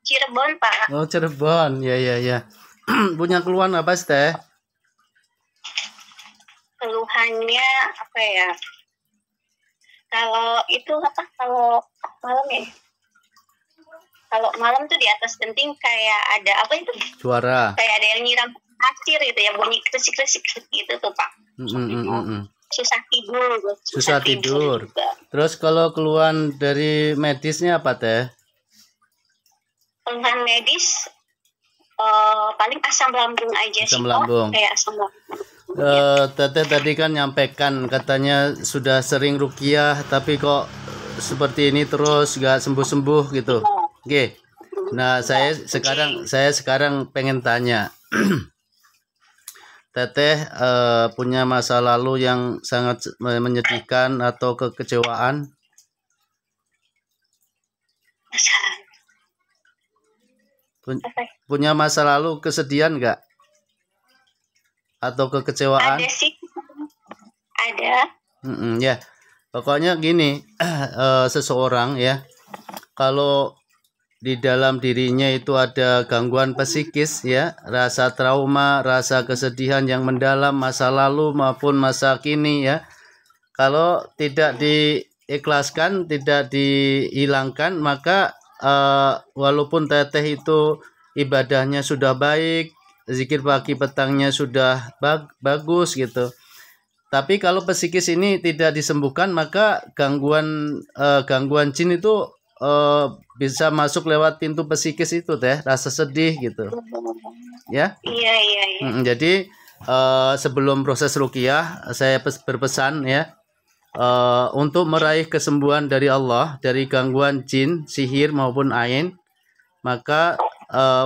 Cirebon, Pak. Oh, Cirebon. Ya. Punya keluhan apa sih, Teh? Keluhannya apa ya? Kalau itu apa? Kalau malam ya? Kalau malam tuh di atas genting kayak ada apa itu? Suara. Kayak ada yang nyiram pasir gitu ya, bunyi kresik-kresik gitu tuh, Pak. Susah tidur. Susah tidur. Juga. Terus kalau keluhan dari medisnya apa, Teh? Keluhan medis paling asam lambung aja asam sih. Lambung. Kayak asam lambung. Teteh tadi kan nyampaikan katanya sudah sering ruqyah tapi kok seperti ini terus gak sembuh-sembuh gitu. Oke. Nah, saya sekarang pengen tanya. Teteh punya masa lalu yang sangat menyedihkan atau kekecewaan? Punya masa lalu kesedihan nggak? Atau kekecewaan? Ada sih. Ada. Ya. Pokoknya gini, seseorang ya, kalau di dalam dirinya itu ada gangguan psikis ya, rasa trauma, rasa kesedihan yang mendalam masa lalu maupun masa kini ya. Kalau tidak diikhlaskan, tidak dihilangkan, maka walaupun teteh itu ibadahnya sudah baik, zikir pagi petangnya sudah bagus gitu, tapi kalau psikis ini tidak disembuhkan, maka gangguan jin itu bisa masuk lewat pintu psikis itu, Teh, rasa sedih gitu ya. Iya. Jadi sebelum proses ruqyah saya berpesan ya, untuk meraih kesembuhan dari Allah dari gangguan jin, sihir maupun ain, maka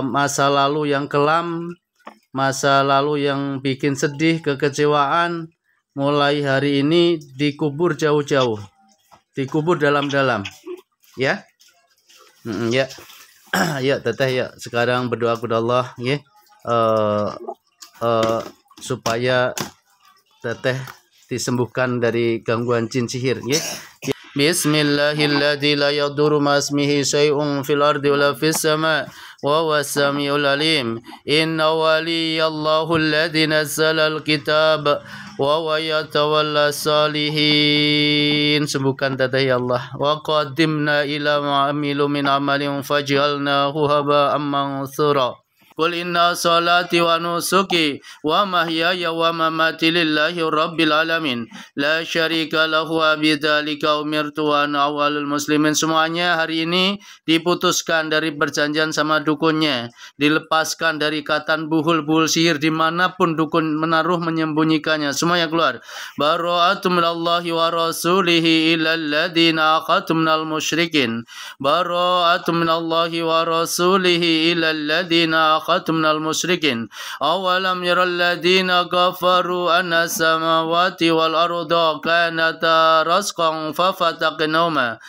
masa lalu yang kelam, masa lalu yang bikin sedih, kekecewaan, mulai hari ini dikubur jauh-jauh, dikubur dalam-dalam ya. Ya. Ya teteh ya, sekarang berdoa kepada Allah ya, supaya teteh disembuhkan dari gangguan jin sihir ya. Bismillahilladzi la yadurru ma ismihi syai'un fil ardi wala fis sama' wa huwas samiul alim. Inna waliyallahu alladzi nazzala al-kitab wa huwa yatawalla salihin. Sembuhkan teteh ya Allah. Wa qaddimna ila ma amilu min amalin faj'alnahu haba'an mansura. Qul inna salati wa nusuki wa mahyaya wa mamati lillahi rabbil alamin la syarika lahu wa bidzalika umirtu wa ana awwalul muslimin. Semuanya hari ini diputuskan dari perjanjian sama dukunnya, dilepaskan dari ikatan buhul sihir dimanapun dukun menaruh menyembunyikannya, semuanya keluar. Bara'atu minallahi wa rasulihi ilal ladzina aqatu minal musyrikin. Bara'atu minallahi wa rasulihi ilal ladzina minal musyrikin. Awalam yaral ladzina kafaru anna samawati wal arda kanata rasqan fafataqnahuma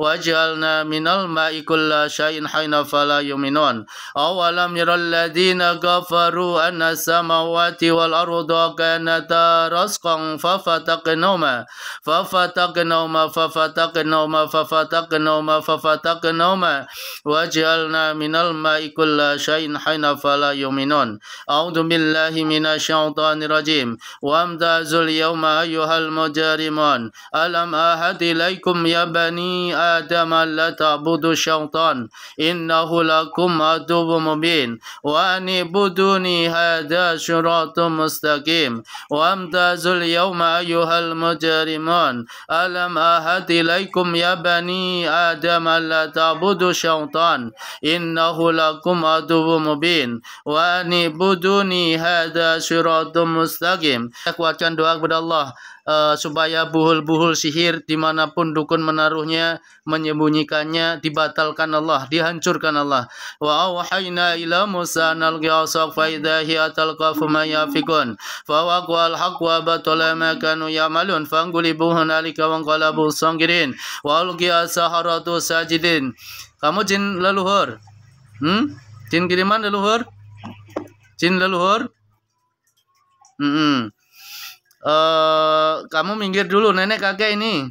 waj'alna minal ma'i kulla syai'in hayna fala yu'minun. Awalam yaral ladzina kafaru anna samawati wal arda kanata rasqan fafataqnahuma waj'alna minal ma'i kulla syai'in hayna fala yu'minun. A'udzu billahi minasyaitonir rajim. Wa amtazul yawma ayyuhal mujrimun. Alam ahad ilaikum ya bani Adam la ta'budu syaitan innahu lakum aduwwum mubin wa anibuduni hadza syiratum mustaqim. Wa amtazul yawma ayyuhal mujrimun. Alam ahad ilaikum ya bani Adam la ta'budu syaitan innahu lakum aduwwum mubin wa anibuduni hadza syiratum mustaqim. Kuatkan doa kepada Allah supaya buhul sihir dimanapun dukun menaruhnya, menyembunyikannya, dibatalkan Allah, dihancurkan Allah. Wa awhayna ila Musa nalqi asaq fa idza hiya talqafu ma yafikun fa waqal haqq wa batala ma kanu ya'malun fangulibu hunalika wa qalabu sangirin wa alqiya saharatu sajidin. Kamu jin leluhur? Jin kiriman leluhur? Jin leluhur? Kamu minggir dulu, nenek kakek ini.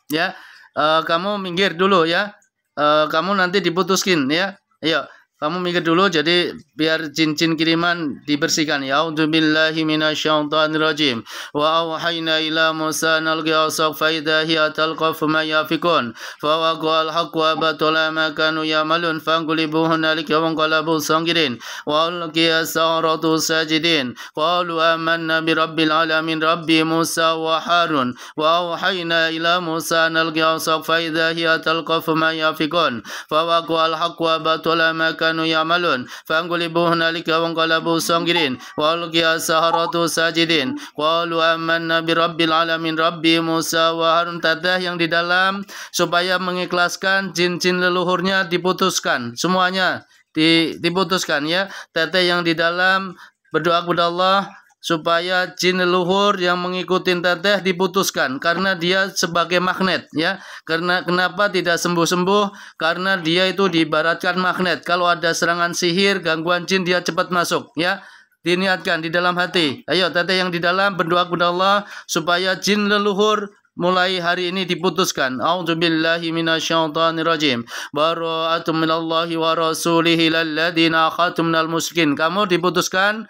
Ya, kamu minggir dulu ya. Kamu nanti diputuskin ya. Ayo, kamu minggir dulu jadi biar cincin kiriman dibersihkan. Ya, a'udzubillahi minasyaitonirrajim. Wa auhayna ila Musa nalqi asaq fa idza hiya talqaf ma yafikun. Fa waqa'al haqqu wa batala ma kanu ya'malun fanqulibu hunalika wa qalabu sangirin. Wa ulqiya as-saharatu sajidin. Qalu amanna bi rabbil alamin rabbi Musa wa Harun. Wa auhayna ila Musa nalqi asaq fa idza hiya talqaf ma yafikun. Fa waqa'al haqqu wa batala ma kanu ya'malun fanqulibu hunalika wa qalabu sangirin. Wa ulqiya as-saharatu sajidin. Qalu amanna bi rabbil alamin rabbi Musa wa Harun. Teteh yang di dalam supaya mengikhlaskan cincin leluhurnya diputuskan semuanya diputuskan ya. Teteh yang di dalam berdoa kepada Allah supaya jin leluhur yang mengikuti teteh diputuskan karena dia sebagai magnet ya. Karena kenapa tidak sembuh-sembuh? Karena dia itu diibaratkan magnet. Kalau ada serangan sihir, gangguan jin, dia cepat masuk ya. Diniatkan di dalam hati. Ayo teteh yang di dalam berdoa kepada Allah supaya jin leluhur mulai hari ini diputuskan. A'udzubillahi minasyaitonirrajim. Bara'atum minallahi wa rasulihi lalladzina akhatum minal musyrikin. Kamu diputuskan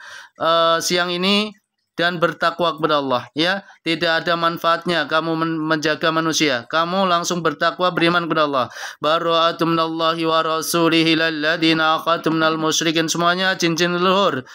siang ini dan bertakwa kepada Allah ya. Tidak ada manfaatnya kamu menjaga manusia. Kamu langsung bertakwa beriman kepada Allah. Bara'atum minallahi wa rasulihi lalladzina akhatum minal musyrikin. Semuanya cincin leluhur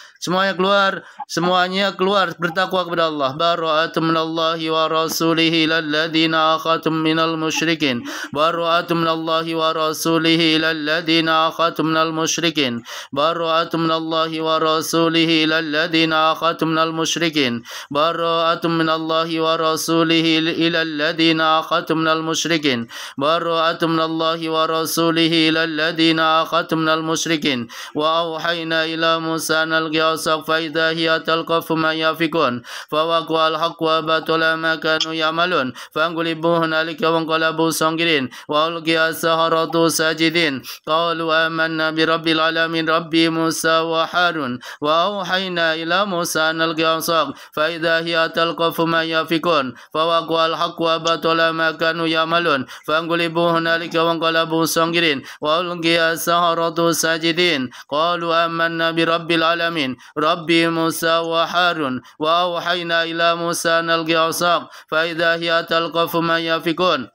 semuanya keluar bertakwa kepada Allah. Bara'atum minallahi wa rasulihi lalladzina akhatum minal musyrikin. Bara'atum minallahi wa rasulihi lalladzina akhatum minal musyrikin. Bara'atum minallahi wa rasulihi lalladzina akhatum minal musyrikin. Bara'atum minallahi wa rasulihi ila alladhina akhatum minal musyrikin. Bara'atum minallahi wa rasulihi ila alladhina akhatum minal musyrikin. Wa auhayna ila Musa nalqi asaq fa idza hiya talqafu ma yafikun. Fa waqa'al haqqu wa batala ma kanu ya'malun fanqulibu hunalika wa qalabu sangirin. Wa ulqiya as-saharatu sajidin. Qalu amanna bi rabbil alamin rabbi Musa wa Harun. Wa auhayna ila Musa nalqi asaq fa idza hiya talqafu ma yafikun. Fa waqa'al haqqu wa batala ma kanu ya'malun fanqulibu hunalika wa qalabu sangirin. Wa ulqiya as-saharatu sajidin. Qalu amanna bi rabbil alamin rabbi Musa wa Harun. Wa auhayna ila Musa nalqi asaq fa idza hiya talqafu ma yafikun.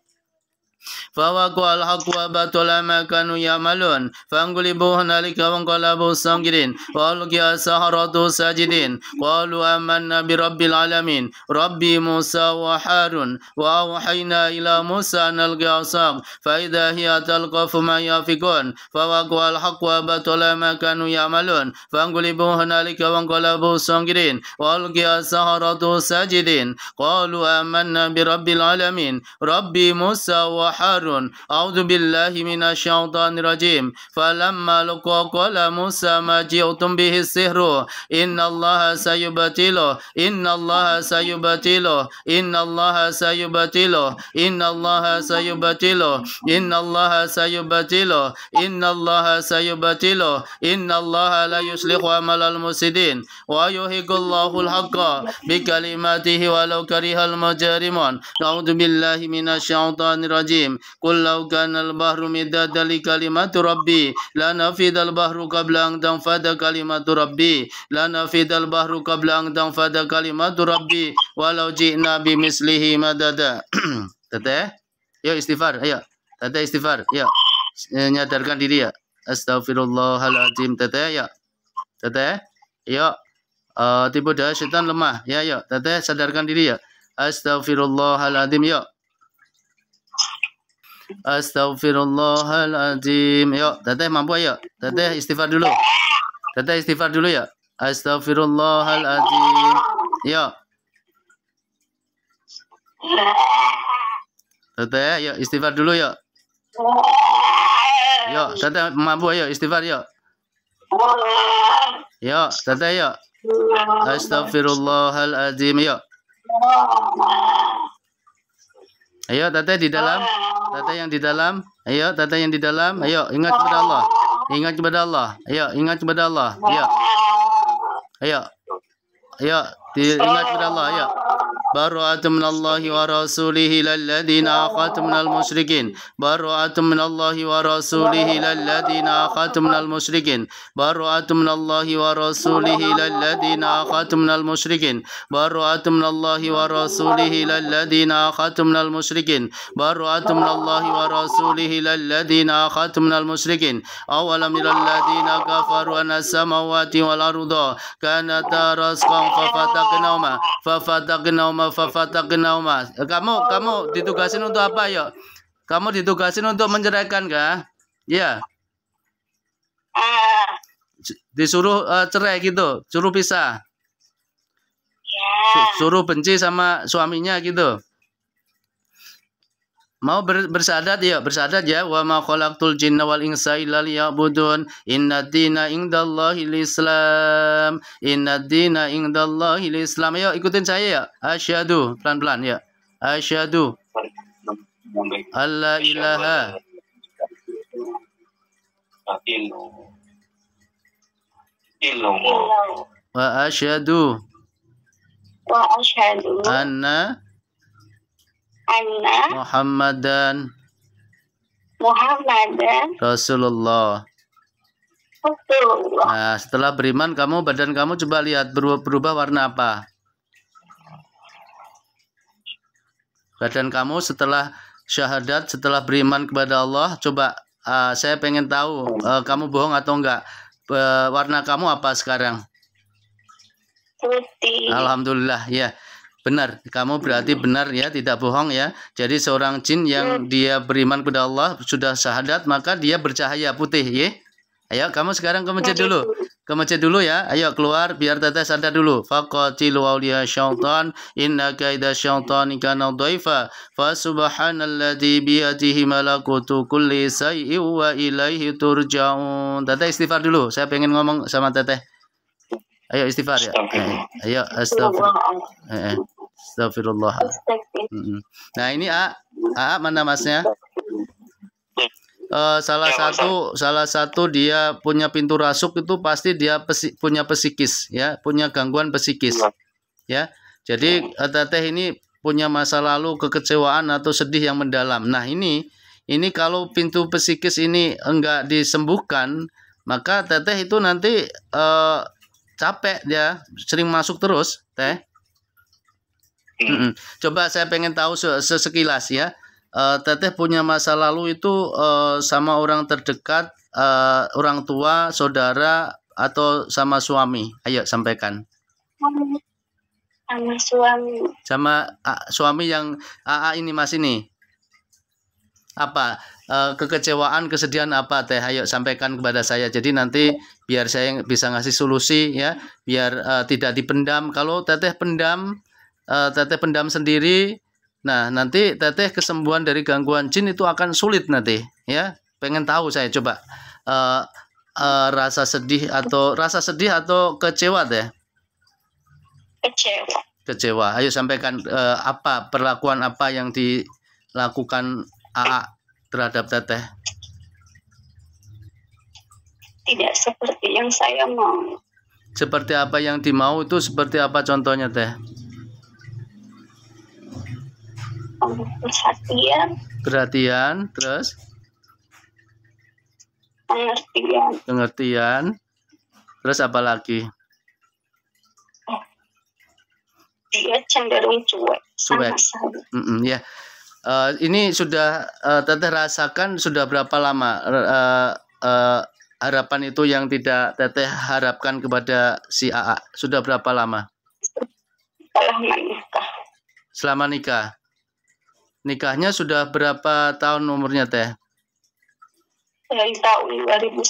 Fawaqa'al haqqu wa batala ma kanu ya'malun fanqulibu hunalika wa qalabu sangirin. Wa ulqiya as-saharatu sajidin. Qalu amanna bi rabbil alamin rabbi Musa wa Harun. Wa auhayna ila Musa nalqi asaq fa idza hiya talqafu ma yafikun. Fawaqa'al haqqu wa batala ma kanu ya'malun fanqulibu hunalika wa qalabu sangirin. Wa ulqiya as-saharatu sajidin. Qalu amanna bi rabbil alamin rabbi Musa wa Harun. A'udzu billahi minasyaitonir rajim. Falamma laqa qala Musa ma ji'tum bihi sihru. Innallaha sayubatilu. Innallaha sayubatilu. Innallaha sayubatilu. Innallaha sayubatilu. Innallaha sayubatilu. Innallaha sayubatilu. Innallaha la yuslihu amalal mufsidin. Wa yuhiqullahu al-haqqa bikalimatihi walau karihal mujrimun. A'udzu billahi minasyaitonir rajim. Qul law kana al-bahru midadan li kalimati rabbi lanafidal bahru qabla an tanfada kalimatu rabbi lanafidal bahru qabla an tanfada kalimatu rabbi walau ji'na bimislihi madada. Teteh, yuk istighfar, ayo. Teteh istighfar, yuk. Nyadarkan diri ya. Astaghfirullahaladzim, teteh, ya. Teteh, yuk. Tipu daya setan lemah, ya, yuk. Teteh sadarkan diri ya. Astaghfirullahaladzim, yuk. Astaghfirullahaladzim. Yuk, teteh mampu ayo. Teteh istighfar dulu. Teteh istighfar dulu ya. Astaghfirullahaladzim. Yuk. Teteh, yuk istighfar dulu yuk. Yuk, teteh mampu ayo istighfar yuk. Yuk, teteh yuk. Astaghfirullahaladzim yuk. Ayo teteh di dalam, teteh yang di dalam, ayo teteh yang di dalam, ayo ingat kepada Allah, ingat kepada Allah, ayo ingat kepada Allah, ayo, Ayo. Ayo, diingat kepada Allah, ayo. Bara'atum minallahi wa rasulihi lalladzina akhadtum minal musyrikin. Bara'atum minallahi wa rasulihi lalladzina akhadtum minal musyrikin. Bara'atum minallahi wa rasulihi lalladzina akhadtum minal musyrikin. Bara'atum minallahi wa rasulihi lalladzina akhadtum minal musyrikin. Bara'atum minallahi wa rasulihi lalladzina akhadtum minal musyrikin. Awalam yaral ladzina kafaru anna samawati wal arda kanata rasqan fafataqnauma. Kamu ditugasin untuk apa, yuk? Kamu ditugasin untuk menceraikan kah? Ya. Disuruh cerai gitu, suruh pisah. Suruh benci sama suaminya gitu. Mau bersyahadat ya, bersyahadat ya. Wa ma khalaqtul jinna wal insa illa liya'budun. Innad-dina indallahil Islam. Innad-dina indallahil Islam. Ayo ikutin saya ya. Asyhadu, pelan-pelan ya. Asyhadu alla ilaha wa asyhadu anna Muhammadan Rasulullah. Nah, setelah beriman kamu, badan kamu coba lihat berubah warna apa? Badan kamu setelah syahadat, setelah beriman kepada Allah, coba saya pengen tahu kamu bohong atau enggak. Warna kamu apa sekarang? Putih. Alhamdulillah ya. Benar, kamu berarti benar ya, tidak bohong ya. Jadi seorang jin yang dia beriman kepada Allah, sudah syahadat, maka dia bercahaya putih ya. Ayo kamu sekarang ke masjid dulu. Ke masjid dulu ya. Ayo keluar biar teteh sadar dulu. Faqatilu awliya syaitan inna kaida syaitani kana dhaifa. Fa subhanalladzi biyadihi malakutu kulli syai'in wa ilaihi turja'un. Teteh istighfar dulu. Saya pengen ngomong sama teteh. Ayo istighfar ya. Ayo astagfirullah. Nah ini mana masnya? Salah satu dia punya pintu rasuk itu pasti dia punya psikis ya, punya gangguan psikis ya. Jadi teteh ini punya masa lalu kekecewaan atau sedih yang mendalam. Nah ini kalau pintu psikis ini enggak disembuhkan, maka teteh itu nanti capek dia, sering masuk terus teh. Coba saya pengen tahu sekilas ya. Teteh punya masa lalu itu sama orang terdekat, orang tua, saudara, atau sama suami? Ayo sampaikan. Sama suami. Sama suami yang AA ini mas ini. Apa kekecewaan, kesedihan apa teh? Ayo sampaikan kepada saya. Jadi nanti biar saya bisa ngasih solusi ya, biar tidak dipendam. Kalau teteh pendam sendiri. Nah, nanti teteh kesembuhan dari gangguan jin itu akan sulit nanti, ya. Pengen tahu saya coba rasa sedih atau kecewa deh. Kecewa. Ayo sampaikan apa perlakuan apa yang dilakukan AA terhadap teteh. Tidak seperti yang saya mau. Seperti apa yang dimau itu seperti apa contohnya teh? Perhatian, terus pengertian, terus apa lagi? Dia cenderung cuek. Ya. Ini sudah teteh rasakan sudah berapa lama harapan itu yang tidak teteh harapkan kepada si AA? Sudah berapa lama? Selama nikah. Nikahnya sudah berapa tahun umurnya teh? Dari tahun 2009.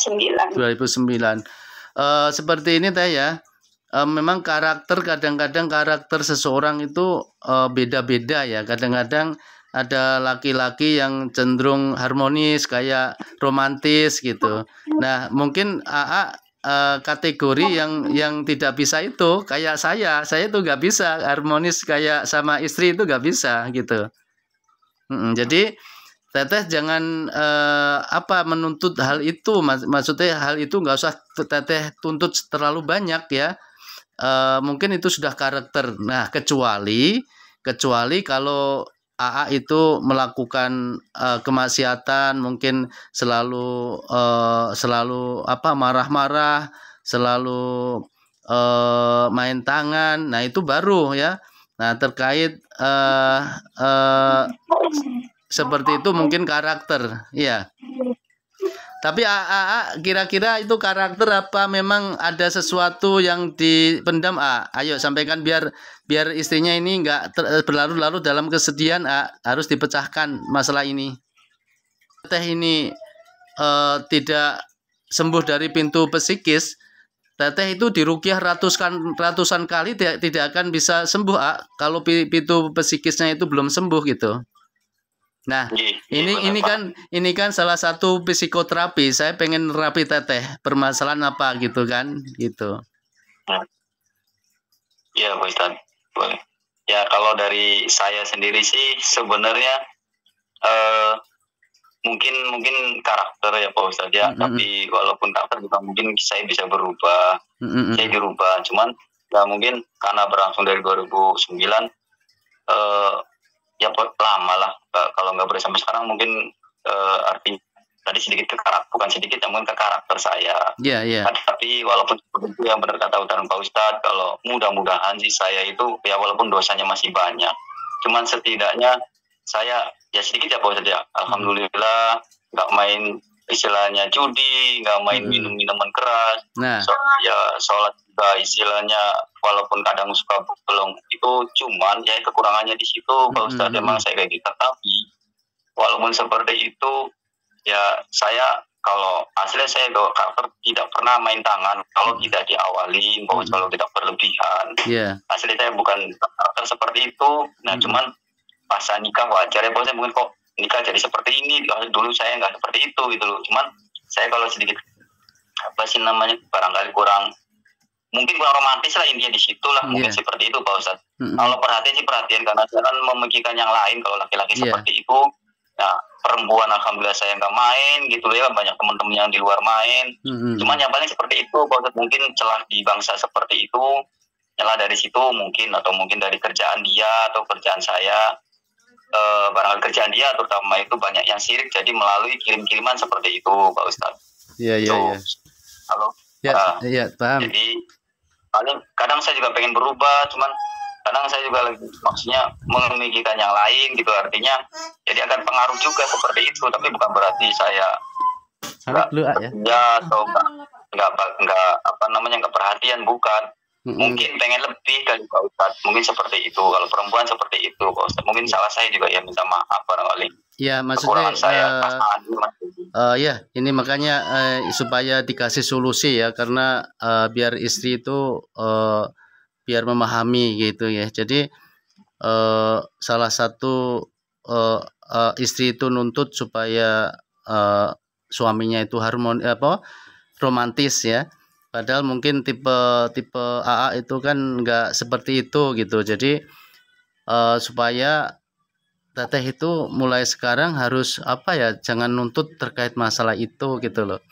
Seperti ini teh ya. Memang kadang-kadang karakter seseorang itu beda-beda ya. Kadang-kadang ada laki-laki yang cenderung harmonis, kayak romantis gitu. Nah mungkin AA kategori yang tidak bisa itu, kayak saya itu nggak bisa harmonis kayak sama istri itu nggak bisa gitu. Jadi teteh jangan menuntut hal itu, maksudnya hal itu nggak usah teteh tuntut terlalu banyak ya. mungkin itu sudah karakter. Nah, kecuali kalau AA itu melakukan kemaksiatan, mungkin selalu marah-marah, selalu main tangan. Nah, itu baru ya. Nah, terkait seperti itu mungkin karakter, ya. Tapi AA kira-kira itu karakter apa memang ada sesuatu yang dipendam? Ayo sampaikan biar istrinya ini nggak berlarut-larut dalam kesedihan. Harus dipecahkan masalah ini. Teteh ini tidak sembuh dari pintu psikis. Teteh itu diruqyah ratusan kali tidak akan bisa sembuh kalau pintu psikisnya itu belum sembuh gitu. Nah, ini kan salah satu psikoterapi. Saya pengen terapi teteh. Permasalahan apa gitu kan? Gitu. Iya, Pak Ustadz. Boleh. Ya, kalau dari saya sendiri sih sebenarnya mungkin karakter ya Pak Ustadz ya. Tapi walaupun karakter juga mungkin saya bisa berubah. Saya dirubah. Cuman ya mungkin karena berlangsung dari 2009 ya lama lah, kalau nggak boleh sampai sekarang mungkin artinya tadi sedikit ke karakter, bukan sedikit, mungkin ke karakter saya. Tapi walaupun itu yang benar kata utaran Pak Ustadz, kalau mudah-mudahan sih saya itu ya walaupun dosanya masih banyak, cuman setidaknya saya ya sedikit ya Pak Ustadz ya, alhamdulillah nggak main istilahnya judi, nggak main minum minuman keras, ya sholat juga istilahnya walaupun kadang suka belum itu, cuman ya kekurangannya di situ Pak Ustadz, memang saya kayak gitu. Tapi walaupun seperti itu ya saya kalau aslinya saya karakter tidak pernah main tangan kalau tidak diawali, kalau tidak berlebihan. Asli saya bukan karakter seperti itu. Nah cuman pas nikah wajar ya Pak Ustadz, mungkin kok nikah jadi seperti ini, dulu saya nggak seperti itu gitu loh. Cuman saya kalau sedikit barangkali kurang romantis lah intinya di situ lah, mungkin seperti itu Pak Ustadz. Kalau perhatian sih perhatian, karena saya kan memikirkan yang lain. Kalau laki-laki seperti itu, nah perempuan alhamdulillah saya nggak main gitu ya, banyak teman-teman yang di luar main. Cuman yang paling seperti itu Pak Ustadz, mungkin celah di bangsa seperti itu, celah dari situ mungkin, atau mungkin dari kerjaan dia atau kerjaan saya. Barangkali kerjaan dia terutama itu banyak yang sirik, jadi melalui kirim-kiriman seperti itu Pak Ustadz. Halo. Paham. Jadi kadang saya juga pengen berubah, cuman kadang saya juga lagi maksudnya memikirkan yang lain gitu, artinya jadi akan pengaruh juga seperti itu. Tapi bukan berarti saya atau nggak perhatian, bukan. Mungkin pengen lebih kali Pak Ustadz, mungkin seperti itu. Kalau perempuan seperti itu Pak Ustadz, mungkin salah saya juga ya, minta maaf barangkali. Ya maksudnya ini makanya supaya dikasih solusi ya, karena biar istri itu biar memahami gitu ya. Jadi salah satu istri itu nuntut supaya suaminya itu romantis ya. Padahal mungkin tipe AA itu kan nggak seperti itu gitu. Jadi supaya teteh itu mulai sekarang harus jangan nuntut terkait masalah itu gitu loh.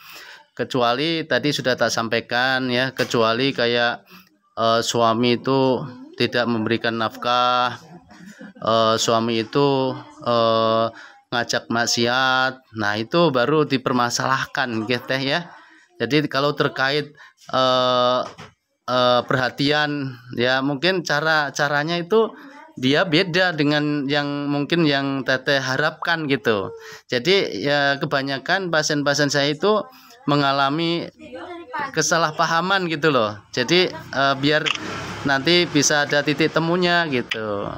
Kecuali tadi sudah tak sampaikan ya, kecuali kayak suami itu tidak memberikan nafkah, suami itu ngajak maksiat, nah itu baru dipermasalahkan gitu ya. Jadi kalau terkait perhatian ya, mungkin caranya itu dia beda dengan yang mungkin yang teteh harapkan gitu. Jadi ya kebanyakan pasien-pasien saya itu mengalami kesalahpahaman gitu loh. Jadi biar nanti bisa ada titik temunya gitu.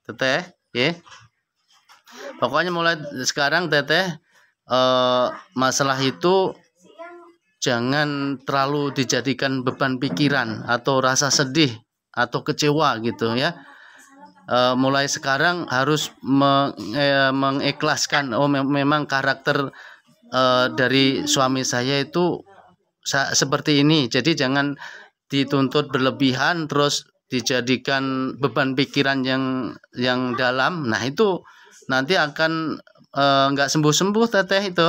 Teteh, ya. Pokoknya mulai sekarang teteh masalah itu jangan terlalu dijadikan beban pikiran atau rasa sedih atau kecewa gitu ya. Mulai sekarang harus mengikhlaskan, memang karakter dari suami saya itu seperti ini, jadi jangan dituntut berlebihan terus dijadikan beban pikiran yang dalam. Nah itu nanti akan nggak sembuh-sembuh teteh itu.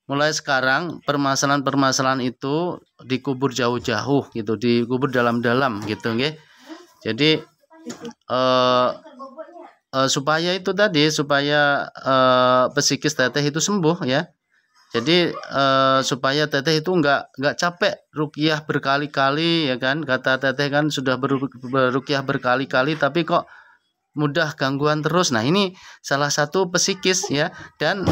mulai sekarang permasalahan-permasalahan itu dikubur jauh-jauh gitu, dikubur dalam-dalam gitu, nggih. Jadi supaya itu tadi, supaya psikis teteh itu sembuh ya. Jadi supaya teteh itu nggak capek ruqyah berkali-kali ya kan. Kata teteh kan sudah beruqyah berkali-kali tapi kok mudah gangguan terus. Nah, ini salah satu psikis ya. Dan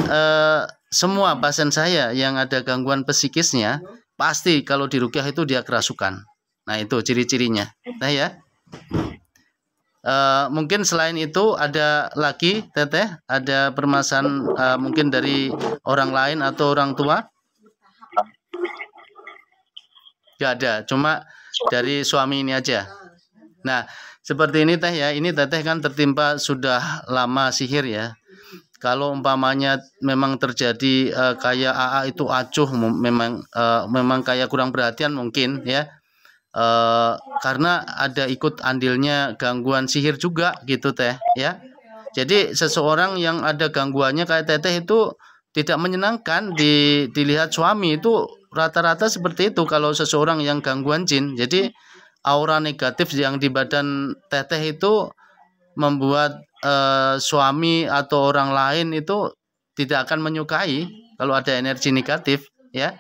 semua pasien saya yang ada gangguan psikisnya pasti kalau diruqyah itu dia kerasukan. Nah, itu ciri-cirinya. Nah ya. Mungkin selain itu ada lagi teteh, ada permasalahan mungkin dari orang lain atau orang tua? Gak ada, cuma dari suami ini aja. Nah, seperti ini teh ya, ini teteh kan tertimpa sudah lama sihir ya. Kalau umpamanya memang terjadi kayak AA itu acuh, memang kayak kurang perhatian mungkin ya. Karena ada ikut andilnya gangguan sihir juga gitu teh ya. Jadi seseorang yang ada gangguannya kayak teteh itu tidak menyenangkan dilihat suami, itu rata-rata seperti itu kalau seseorang yang gangguan jin. Jadi aura negatif yang di badan teteh itu membuat suami atau orang lain itu tidak akan menyukai kalau ada energi negatif ya.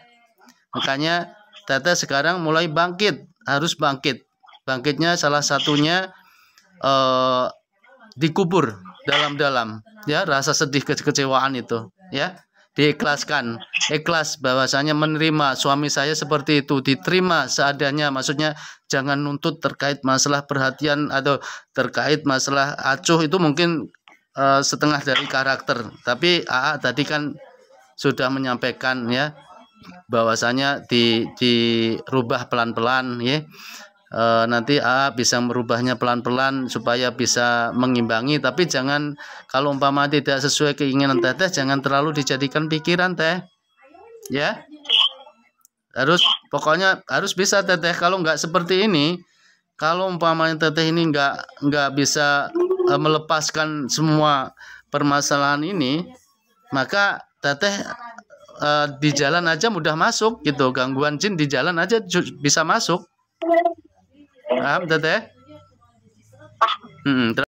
Makanya teteh sekarang mulai bangkit, harus bangkit. Bangkitnya salah satunya dikubur dalam-dalam ya, rasa sedih, kekecewaan itu ya, diikhlaskan, ikhlas bahwasanya menerima suami saya seperti itu, diterima seadanya. Maksudnya jangan nuntut terkait masalah perhatian atau terkait masalah acuh, itu mungkin setengah dari karakter. Tapi AA tadi kan sudah menyampaikan ya, bahwasanya dirubah pelan-pelan ya. Nanti bisa merubahnya pelan-pelan supaya bisa mengimbangi, tapi jangan, kalau umpama tidak sesuai keinginan teteh, jangan terlalu dijadikan pikiran teh ya. Pokoknya harus bisa teteh. Kalau nggak seperti ini, kalau umpamanya teteh ini nggak bisa melepaskan semua permasalahan ini, maka teteh di jalan aja mudah masuk gitu, gangguan jin di jalan aja bisa masuk. Paham teteh?